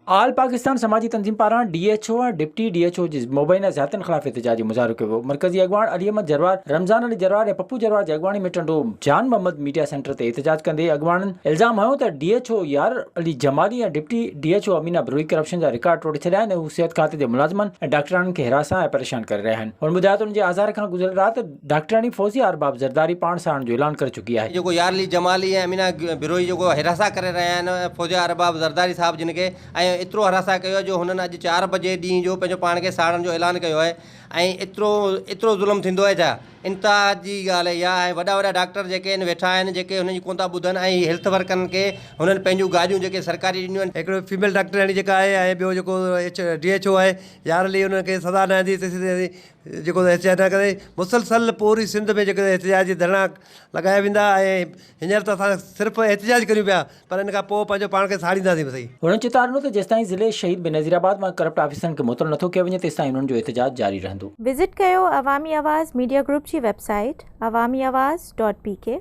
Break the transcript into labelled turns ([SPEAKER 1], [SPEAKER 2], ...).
[SPEAKER 1] आल पाकिस्तान समाजी तंजीम पारां DHO और डिप्टी DHO जी मुबैना ज़ातनि ख़िलाफ़ एहतजाजी मुज़ाहिरो कयो। मरकज़ी अॻवान अली अहमद जरवार, रमज़ान अली जरवार ऐं पप्पू जरवार जी अॻवानी में टंडो जान मोहम्मद मीडिया सेंटर ते एहतजाज कंदे अॻवाननि इल्ज़ाम हयो त DHO यार अली जमाली ऐं deputy DHO Amina Baroi corruption जा रिकॉर्ड टोड़े छॾिया आहिनि ऐं हू सिहत खाते जे मुलाज़िमनि ऐं डॉक्टराणनि खे हिरासा ऐं परेशान करे रहिया आहिनि। हुन ॿुधायो त हुनजे आज़ार खां गुज़िरियल राति डॉक्टराणी फौज़िया अरबाब ज़रदारी पाण साण जो ऐलान करे चुकी आहे।
[SPEAKER 2] जेको यारली जमाली ऐं अमीना बिरोई जेको हिरासा करे रहिया आहिनि फौजिया अरबाब ज़रदारी साहब जिन खे, ऐं एतिरो हिरासा कयो जो हुननि अॼु 4 बजे ॾींहं जो पंहिंजो पाण खे साड़ण जो ऐलान कयो आहे। ऐं एतिरो ज़ुल्म थींदो आहे छा? इंतिहा जी ॻाल्हि आहे। या ऐं वॾा डॉक्टर जेके आहिनि वेठा आहिनि जेके हुनजी कोन था ॿुधनि, ऐं हेल्थ वर्करनि खे हुननि पंहिंजूं गाॾियूं जेके सरकारी ॾिनियूं आहिनि। हिकिड़ो फीमेल डॉक्टराणी जेका आहे ऐं ॿियो जेको DHO आहे यारली, हुनखे सज़ा न दी जेको एहतजाज न करे मुसलसल पूरी सिंध में जेके एहतजाजी धरना लॻाया वेंदा। ऐं हींअर त असां सिर्फ़ु एहतजाज करियूं पिया, पर इन खां पोइ पंहिंजो पाण खे साड़ींदासीं बि सही।
[SPEAKER 1] हुननि चेतावनी त जेसिताईं ज़िले शहीद बेनज़ीराबाद मां करप्ट ऑफिसरनि खे मुअतल नथो कयो वञे तेसिताईं हुननि जो एहतजाज जारी रहंदो।
[SPEAKER 3] विज़िट कयो अवामी आवाज़ मीडिया ग्रुप जी वेबसाइट awamiawaz.pk